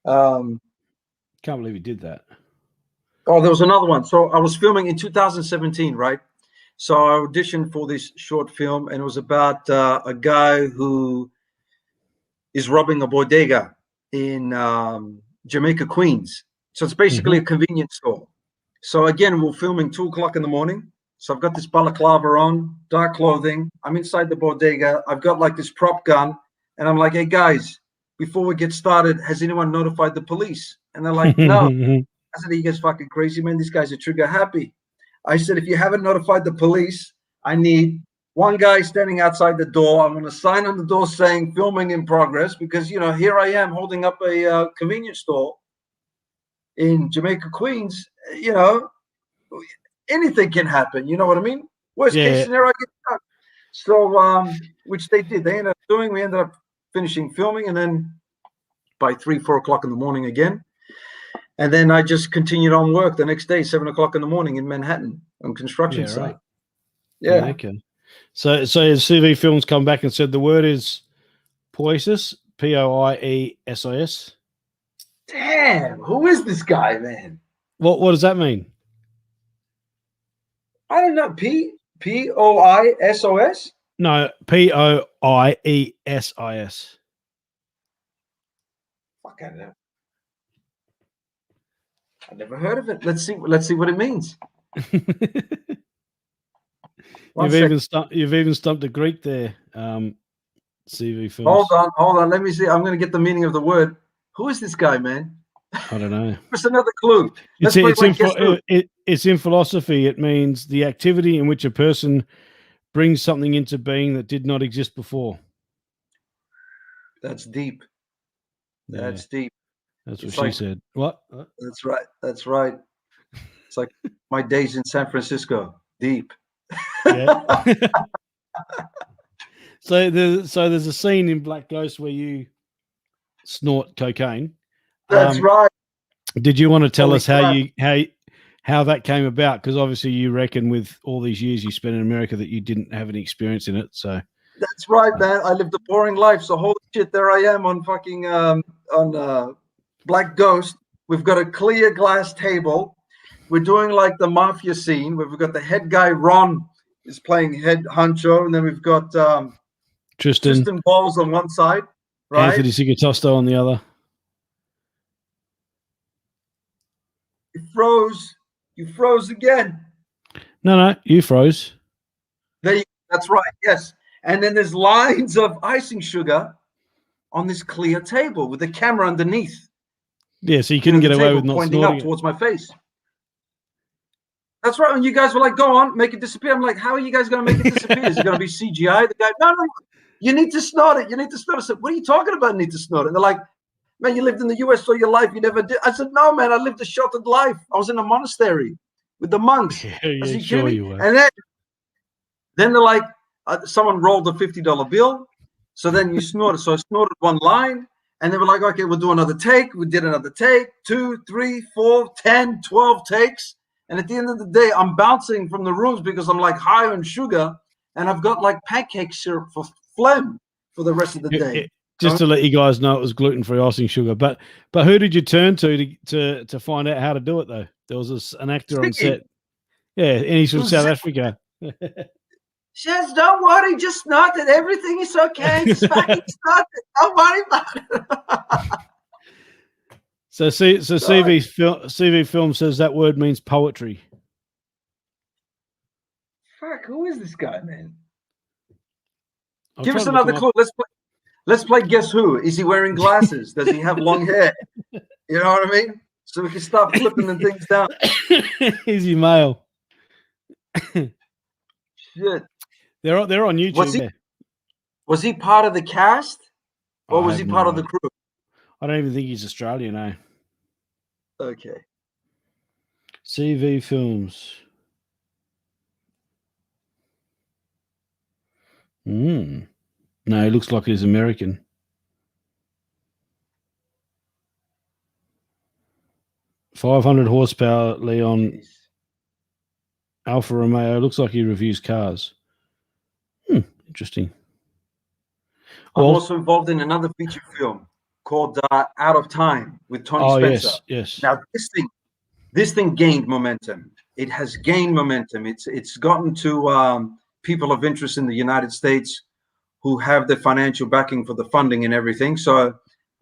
Can't believe he did that. Oh, there was another one. So I was filming in 2017, right? So I auditioned for this short film, and it was about a guy who is robbing a bodega in Jamaica, Queens. So it's basically a convenience store. So again, we're filming 2:00 in the morning. So I've got this balaclava on, dark clothing. I'm inside the bodega. I've got like this prop gun, and I'm like, "Hey guys, before we get started, has anyone notified the police?" And they're like, "No." I said, "Are you guys fucking crazy, man? These guys are trigger happy." I said, "If you haven't notified the police, I need one guy standing outside the door. I'm going to sign on the door saying filming in progress, because, you know, here I am holding up a convenience store in Jamaica, Queens. You know, anything can happen. You know what I mean? Worst case scenario, I get stuck." So, which they did. They ended up doing. We ended up finishing filming, and then by 3-4 o'clock in the morning again. And then I just continued on work the next day, 7 o'clock in the morning in Manhattan on construction site. Right. Yeah. Okay. So CV Films come back and said the word is poiesis, Poiesis. Damn, who is this guy, man? What does that mean? I don't know. Poisos? No, Poiesis. Fuck, I don't know. I never heard of it. Let's see what it means. You've even stumped a Greek there. CV Hold Films. on. Let me see. I'm going to get the meaning of the word. Who is this guy, man? I don't know. Just another clue. It's in philosophy. It means the activity in which a person brings something into being that did not exist before. That's deep. That's deep. That's what she said. What? That's right. That's right. It's like my days in San Francisco. Deep. Yeah. So there's a scene in Black Ghost where you snort cocaine. That's right. Did you want to tell us how that came about? Because obviously you reckon with all these years you spent in America that you didn't have any experience in it. So that's right, man. I lived a boring life. So holy shit, there I am on fucking Black Ghost. We've got a clear glass table. We're doing like the mafia scene where we've got the head guy Ron is playing head honcho, and then we've got Tristan Bowles on one side, right? Anthony Sigatosto on the other. You froze again. No, you froze. That's right, yes. And then there's lines of icing sugar on this clear table with the camera underneath. Yeah, so you couldn't get away with not pointing snorting up towards my face. That's right. And you guys were like, "Go on, make it disappear." I'm like, "How are you guys going to make it disappear? Is it going to be CGI?" The guy, no, you need to snort it. You need to snort it. I said, "What are you talking about? Need to snort it?" And they're like, "Man, you lived in the US all your life. You never did." I said, "No, man, I lived a sheltered life. I was in a monastery with the monks." Yeah, sure you were. And then they're like, someone rolled a $50 bill. So then you snorted. So I snorted one line. And they were like, "Okay, we'll do another take." We did another take, 2, 3, 4, 10, 12 takes. And at the end of the day, I'm bouncing from the rooms because I'm like high on sugar. And I've got like pancake syrup for phlegm for the rest of the day. Just to let you guys know, it was gluten-free icing sugar. But who did you turn to find out how to do it, though? There was an actor on set. Yeah, and he's from South Africa. She says, "Don't worry, just snort it. Everything is okay. Just fucking snort it. Don't worry about it." So CV Film says that word means poetry. Fuck, who is this guy, man? Give us another clue. Let's play Guess Who. Is he wearing glasses? Does he have long hair? You know what I mean? So we can start flipping the things down. Easy mail. Shit. They're on YouTube. Was he part of the cast, or was he part of the crew? I don't even think he's Australian, eh? Okay. CV Films. No, he looks like he's American. .500 horsepower, Leon. Jeez. Alfa Romeo. Looks like he reviews cars. Interesting. I'm also involved in another feature film called Out of Time with Tony Spencer. Yes. Now this thing gained momentum. It has gained momentum. It's gotten to people of interest in the United States who have the financial backing for the funding and everything. So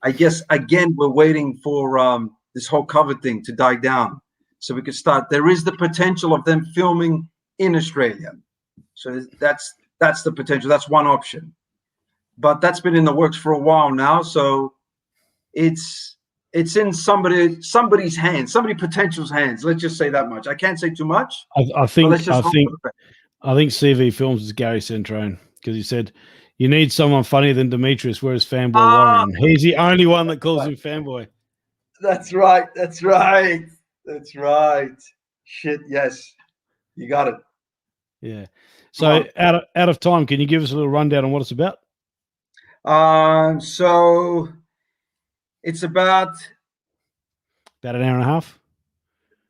I guess again we're waiting for this whole COVID thing to die down so we could start. There is the potential of them filming in Australia. So that's the potential. That's one option. But that's been in the works for a while now. So it's in somebody's hands, somebody potential's hands. Let's just say that much. I can't say too much. I think CV Films is Gary Centrone, because he said you need someone funnier than Demetrius, whereas Fanboy Warren. He's the only one that calls him Fanboy. That's right. Shit, yes. You got it. Yeah. So out of time, can you give us a little rundown on what it's about? So it's about an hour and a half.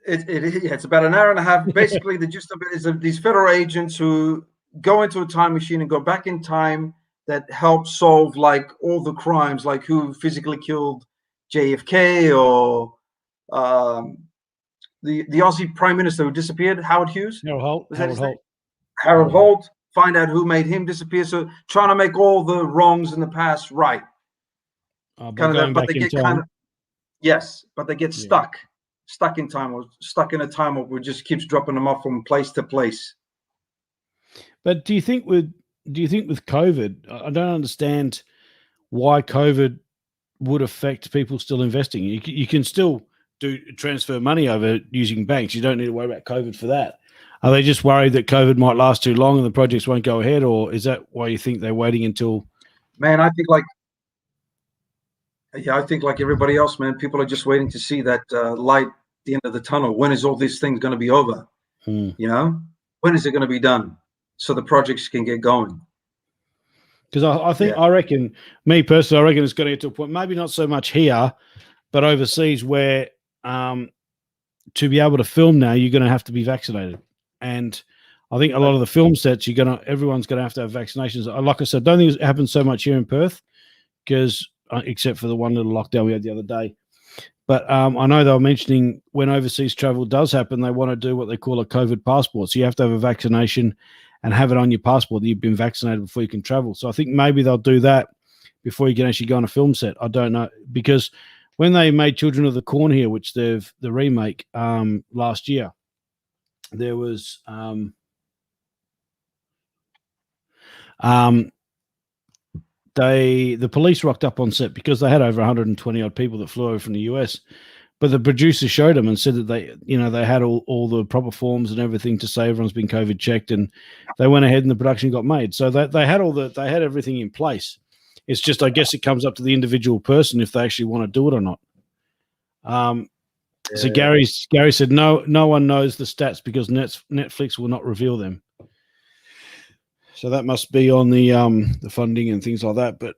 It's about an hour and a half. Basically, the gist of it is these federal agents who go into a time machine and go back in time that help solve like all the crimes, like who physically killed JFK or the Aussie Prime Minister who disappeared, Howard Hughes. Harold Holt. Find out who made him disappear. So trying to make all the wrongs in the past right. But they get stuck in time, or stuck in a time where it just keeps dropping them off from place to place. But do you think with COVID, I don't understand why COVID would affect people still investing. You can still transfer money over using banks. You don't need to worry about COVID for that. Are they just worried that COVID might last too long and the projects won't go ahead, or is that why you think they're waiting until? Man, I think like everybody else, man, people are just waiting to see that light at the end of the tunnel. When is all these things going to be over? You know, when is it going to be done so the projects can get going? Because I reckon, me personally, I reckon it's going to get to a point, maybe not so much here, but overseas, where to be able to film now, you're going to have to be vaccinated. And I think a lot of the film sets, everyone's going to have vaccinations. Like I said, I don't think it happens so much here in Perth, because except for the one little lockdown we had the other day. But I know they were mentioning when overseas travel does happen, they want to do what they call a COVID passport. So you have to have a vaccination and have it on your passport that you've been vaccinated before you can travel. So I think maybe they'll do that before you can actually go on a film set. I don't know, because when they made Children of the Corn here, which the remake last year, there was the police rocked up on set because they had over 120 odd people that flew over from the US, but the producer showed them and said that they had all the proper forms and everything to say everyone's been COVID checked, and they went ahead and the production got made. So they had everything in place. It's just, I guess it comes up to the individual person if they actually want to do it or not. So Gary said no one knows the stats because Netflix will not reveal them. So that must be on the funding and things like that. But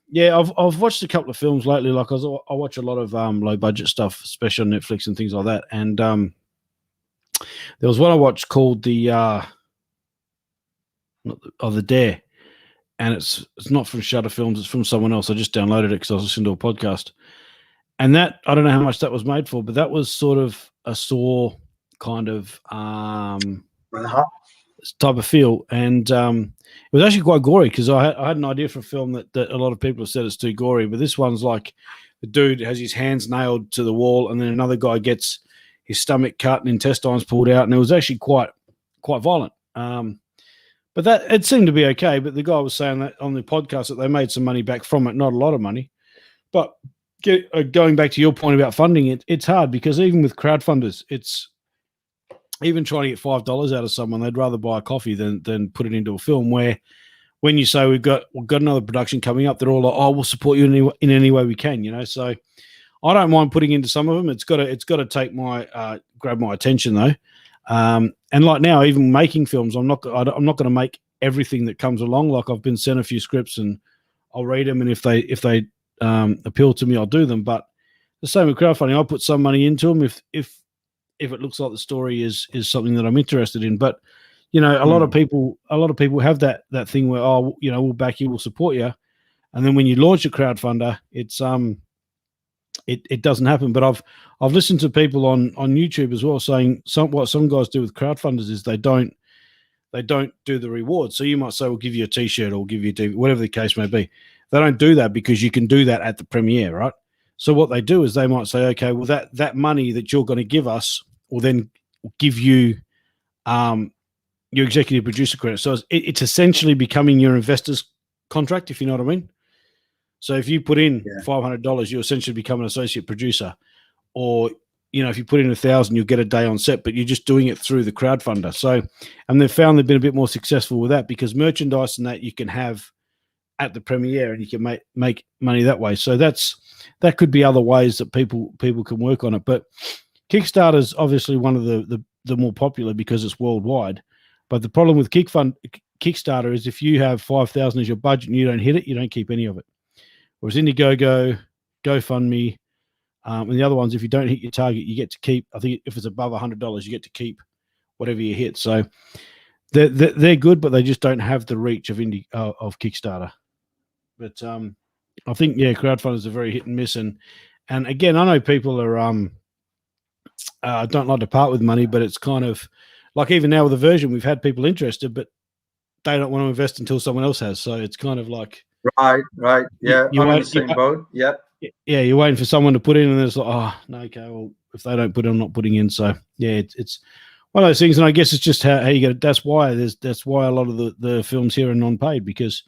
yeah, I've watched a couple of films lately. Like I watch a lot of low budget stuff, especially on Netflix and things like that. And there was one I watched called The Dare, and it's not from Shutter Films. It's from someone else. I just downloaded it because I was listening to a podcast. And that, I don't know how much that was made for, but that was sort of a Saw kind of type of feel. And it was actually quite gory, because I had an idea for a film that a lot of people have said it's too gory, but this one's like the dude has his hands nailed to the wall, and then another guy gets his stomach cut and intestines pulled out, and it was actually quite violent. But that it seemed to be okay. But the guy was saying that on the podcast that they made some money back from it, not a lot of money. But going back to your point about funding, it's hard because even with crowdfunders, it's even trying to get $5 out of someone, they'd rather buy a coffee than put it into a film. Where when you say we've got another production coming up, they're all like, "Oh, we'll support you in any way we can," you know. So I don't mind putting into some of them. It's got to take my grab my attention though. And like now, even making films, I'm not going to make everything that comes along. Like I've been sent a few scripts and I'll read them, and if they appeal to me, I'll do them. But the same with crowdfunding, I'll put some money into them if it looks like the story is something that I'm interested in. But you know, a lot of people have that thing where, oh, you know, we'll back you, we'll support you, and then when you launch a crowdfunder, it's it doesn't happen. But I've listened to people on YouTube as well saying what some guys do with crowdfunders is they don't do the rewards. So you might say, we'll give you a T-shirt or we'll give you a DVD, whatever the case may be. They don't do that because you can do that at the premiere, right? So what they do is they might say, okay, well that money that you're going to give us will then give you your executive producer credit. So it's essentially becoming your investor's contract, if you know what I mean. So if you put in $500, you essentially become an associate producer, or you know, if you put in 1,000, you'll get a day on set, but you're just doing it through the crowdfunder. So, and they've found they've been a bit more successful with that because merchandise and that you can have at the premiere and you can make money that way. So that could be other ways that people can work on it. But Kickstarter is obviously one of the more popular because it's worldwide. But the problem with Kickstarter is if you have 5,000 as your budget and you don't hit it, you don't keep any of it. Whereas Indiegogo, GoFundMe, and the other ones, if you don't hit your target, you get to keep. I think if it's above $100, you get to keep whatever you hit. So they're good, but they just don't have the reach of Kickstarter. But I think crowdfunders are very hit and miss. And again, I know people are don't like to part with money, but it's kind of like even now with the version, we've had people interested, but they don't want to invest until someone else has. So it's kind of like right. Yeah, I'm in the same boat. Yep. Yeah, you're waiting for someone to put in, and it's like, oh, no, okay, well, if they don't put in, I'm not putting in. So yeah, it's one of those things, and I guess it's just how you get it. That's why a lot of the films here are non-paid, because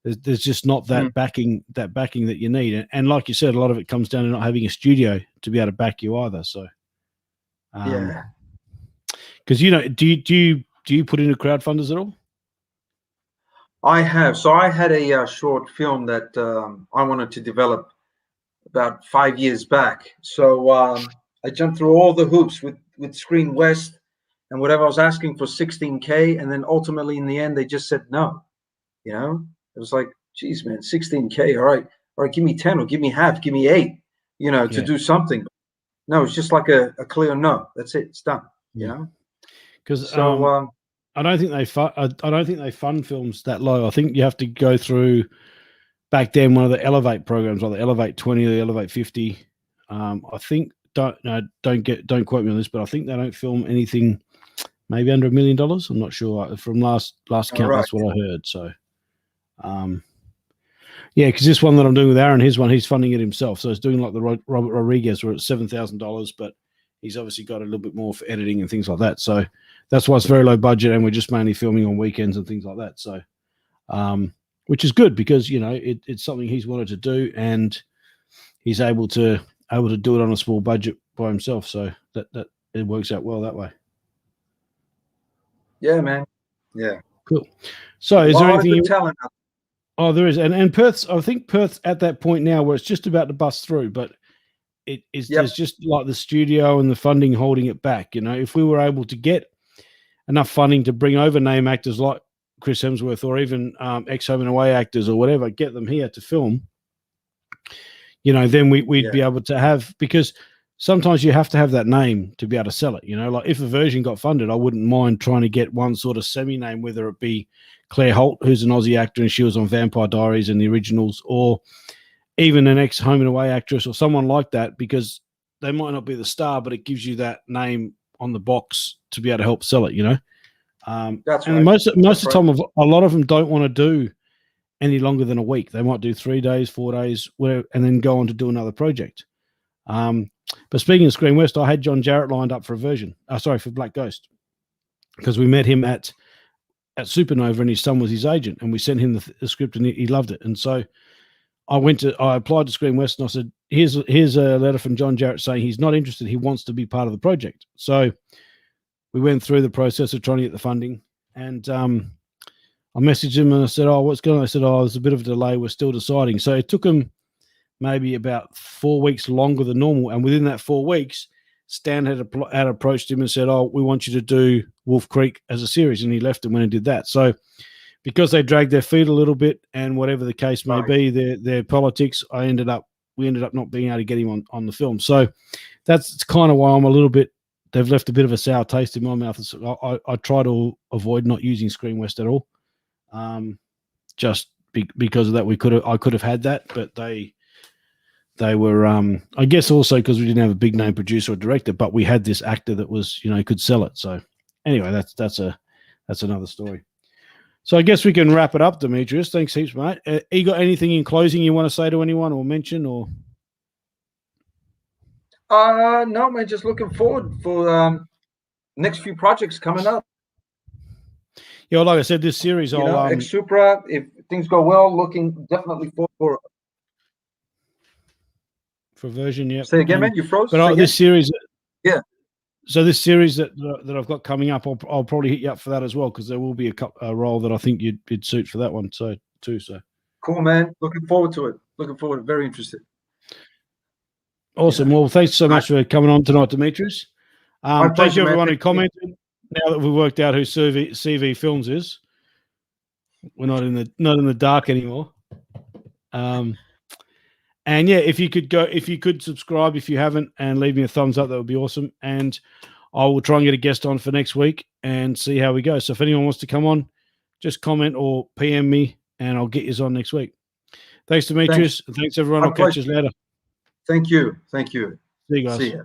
there's just not that backing that you need. And like you said, a lot of it comes down to not having a studio to be able to back you either. So yeah, because you know, do you put into crowdfunders at all? I have. So I had a short film that I wanted to develop about 5 years back. So I jumped through all the hoops with Screen West and whatever. I was asking for $16K, and then ultimately in the end they just said no. You know, it was like, geez, man, $16K. All right, give me 10 or give me half, give me 8. You know, to do something. No, it's just like a clear no. That's it. It's done. You know, because I don't think they fund films that low. I think you have to go through back then one of the Elevate programs, like the Elevate 20 or the Elevate 50. I think don't quote me on this, but I think they don't film anything maybe under $1 million. I'm not sure. From last count, that's what I heard. So, because this one that I'm doing with Aaron, he's funding it himself. So it's doing like the Robert Rodriguez, where it's $7,000, but he's obviously got a little bit more for editing and things like that. So that's why it's very low budget, and we're just mainly filming on weekends and things like that. So, which is good because, you know, it's something he's wanted to do, and he's able to do it on a small budget by himself. So that it works out well that way. Yeah, man. Yeah. Cool. So is there anything talent? Oh, there is. And Perth's, I think Perth's at that point now where it's just about to bust through, but there's just like the studio and the funding holding it back. You know, if we were able to get enough funding to bring over name actors like Chris Hemsworth, or even ex-Home and Away actors or whatever, get them here to film, you know, then we'd be able to have, because sometimes you have to have that name to be able to sell it. You know, like if a version got funded, I wouldn't mind trying to get one sort of semi-name, whether it be Claire Holt, who's an Aussie actor and she was on Vampire Diaries and the originals, or even an ex-Home and Away actress or someone like that, because they might not be the star, but it gives you that name on the box to be able to help sell it, you know. That's and right. most of the time, a lot of them don't want to do any longer than a week. They might do 3 days, 4 days, whatever, and then go on to do another project. But speaking of Screen West, I had John Jarrett lined up for a version. For Black Ghost, because we met him at at Supernova, and his son was his agent, and we sent him the script, and he loved it. And so I applied to Screen West, and I said, here's a letter from John Jarrett saying he's not interested. He wants to be part of the project. So we went through the process of trying to get the funding, and I messaged him and I said, "Oh, what's going on?" I said, "Oh, there's a bit of a delay. We're still deciding." So it took him maybe about 4 weeks longer than normal. And within that 4 weeks, Stan had approached him and said, "Oh, we want you to do Wolf Creek as a series." And he left and went and did that. So because they dragged their feet a little bit, and whatever the case may be, their politics, we ended up not being able to get him on the film. So that's kind of why I'm a little bit, they've left a bit of a sour taste in my mouth. I try to avoid not using Screen West at all. Just because of that, I could have had that, but they were, I guess also because we didn't have a big name producer or director, but we had this actor that was, could sell it. So anyway, that's another story. So I guess we can wrap it up, Demetrius. Thanks heaps, mate. You got anything in closing you want to say to anyone or mention, or? No, man, just looking forward for next few projects coming up. Yeah, well, like I said, this series, Ex Supra, if things go well, looking definitely forward for version. Yeah. Say again, man. You froze. But this series, yeah. So this series that I've got coming up, I'll probably hit you up for that as well, because there will be a role that I think you'd suit for that one. So cool, man. Looking forward to it. Very interested. Awesome. Well, thanks so much for coming on tonight, Demetrius. Thank you everyone who commented. Now that we've worked out who CV Films is, we're not in the dark anymore. And yeah, if you could subscribe if you haven't, and leave me a thumbs up, that would be awesome. And I will try and get a guest on for next week and see how we go. So if anyone wants to come on, just comment or PM me, and I'll get you on next week. Thanks, Demetrius. Thanks everyone. I'll catch you later. Thank you. See you guys. See ya.